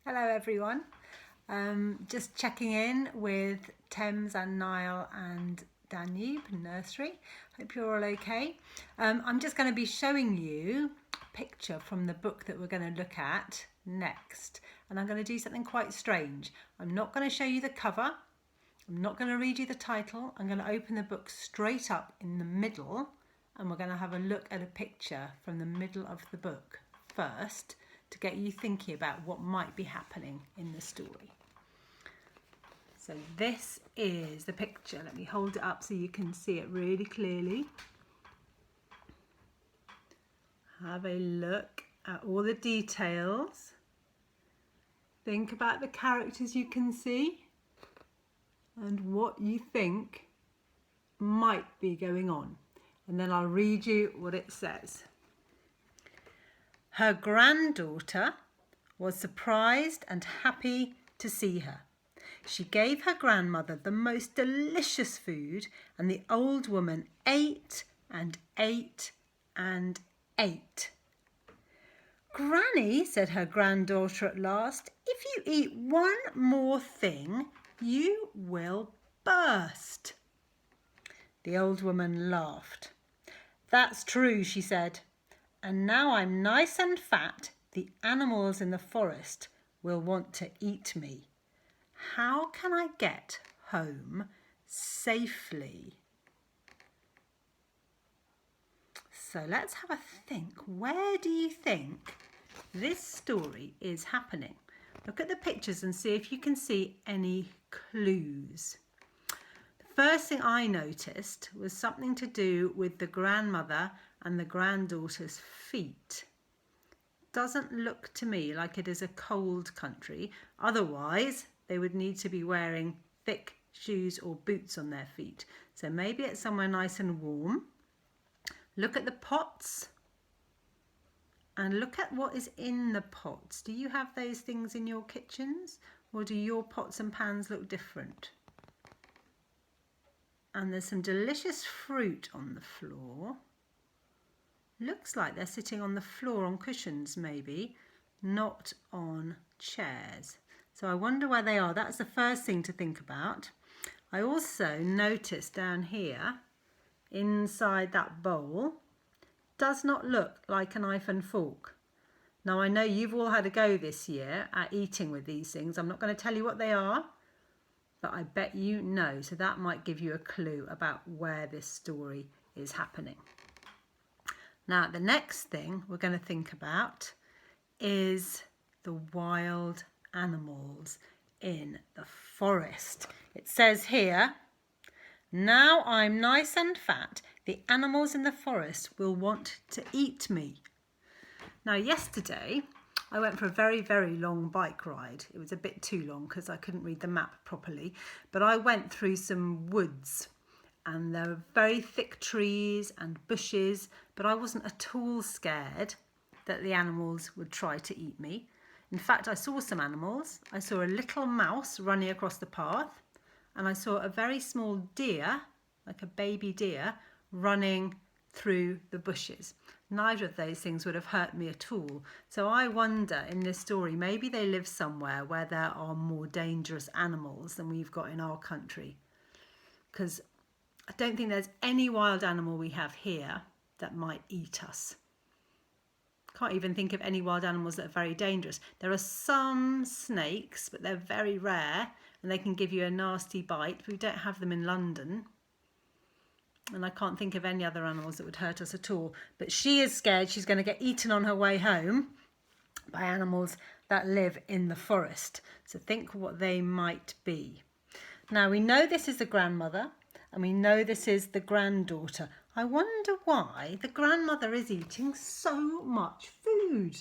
Hello everyone, just checking in with Thames and Niall and Danube Nursery. Hope you're all okay. I'm just going to be showing you a picture from the book that we're going to look at next, and I'm going to do something quite strange. I'm not going to show you the cover, I'm not going to read you the title, I'm going to open the book straight up in the middle and we're going to have a look at a picture from the middle of the book first, to get you thinking about what might be happening in the story. So this is the picture. Let me hold it up so you can see it really clearly. Have a look at all the details. Think about the characters you can see and what you think might be going on. And then I'll read you what it says. Her granddaughter was surprised and happy to see her. She gave her grandmother the most delicious food, and the old woman ate and ate and ate. Granny, said her granddaughter at last, if you eat one more thing, you will burst. The old woman laughed. That's true, she said. And now I'm nice and fat, the animals in the forest will want to eat me. How can I get home safely? So let's have a think. Where do you think this story is happening? Look at the pictures and see if you can see any clues. The first thing I noticed was something to do with the grandmother and the granddaughter's feet. Doesn't look to me like it is a cold country. Otherwise, they would need to be wearing thick shoes or boots on their feet. So maybe it's somewhere nice and warm. Look at the pots and look at what is in the pots. Do you have those things in your kitchens, or do your pots and pans look different? And there's some delicious fruit on the floor. Looks like they're sitting on the floor on cushions maybe, not on chairs. So I wonder where they are. That's the first thing to think about. I also noticed down here, inside that bowl, does not look like a knife and fork. Now I know you've all had a go this year at eating with these things. I'm not going to tell you what they are, but I bet you know. So that might give you a clue about where this story is happening. Now, the next thing we're going to think about is the wild animals in the forest. It says here, now I'm nice and fat, the animals in the forest will want to eat me. Now, yesterday, I went for a very, very long bike ride. It was a bit too long because I couldn't read the map properly, but I went through some woods. And there were very thick trees and bushes, but I wasn't at all scared that the animals would try to eat me. In fact, I saw some animals. I saw a little mouse running across the path, and I saw a very small deer, like a baby deer, running through the bushes. Neither of those things would have hurt me at all. So I wonder in this story, maybe they live somewhere where there are more dangerous animals than we've got in our country. Because I don't think there's any wild animal we have here that might eat us. Can't even think of any wild animals that are very dangerous. There are some snakes, but they're very rare and they can give you a nasty bite. We don't have them in London. And I can't think of any other animals that would hurt us at all. But she is scared she's going to get eaten on her way home by animals that live in the forest. So think what they might be. Now we know this is the grandmother. And we know this is the granddaughter. I wonder why the grandmother is eating so much food.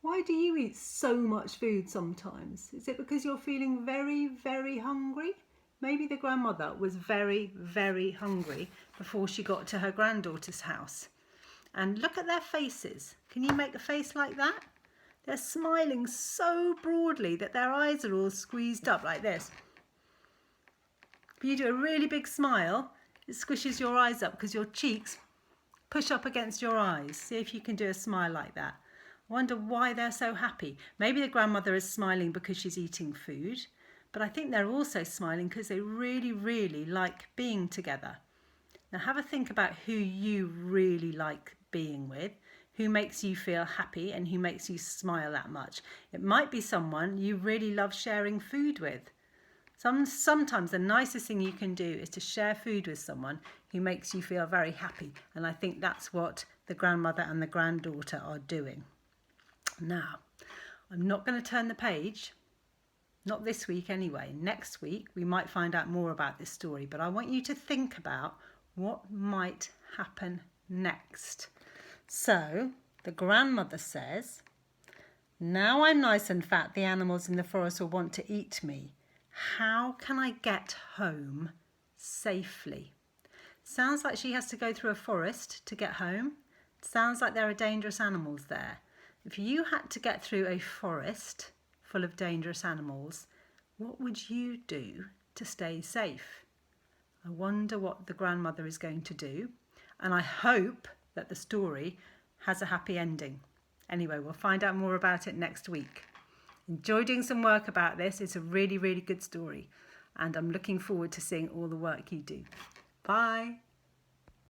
Why do you eat so much food sometimes? Is it because you're feeling very, very hungry? Maybe the grandmother was very, very hungry before she got to her granddaughter's house. And look at their faces. Can you make a face like that? They're smiling so broadly that their eyes are all squeezed up like this. If you do a really big smile, it squishes your eyes up because your cheeks push up against your eyes. See if you can do a smile like that. I wonder why they're so happy. Maybe the grandmother is smiling because she's eating food, but I think they're also smiling because they really, really like being together. Now have a think about who you really like being with, who makes you feel happy and who makes you smile that much. It might be someone you really love sharing food with. Sometimes the nicest thing you can do is to share food with someone who makes you feel very happy. And I think that's what the grandmother and the granddaughter are doing. Now, I'm not going to turn the page. Not this week anyway. Next week we might find out more about this story. But I want you to think about what might happen next. So the grandmother says, "Now I'm nice and fat, the animals in the forest will want to eat me. How can I get home safely?" Sounds like she has to go through a forest to get home. Sounds like there are dangerous animals there. If you had to get through a forest full of dangerous animals, what would you do to stay safe? I wonder what the grandmother is going to do, and I hope that the story has a happy ending. Anyway, we'll find out more about it next week. Enjoy doing some work about this. It's a really, really good story, and I'm looking forward to seeing all the work you do. Bye.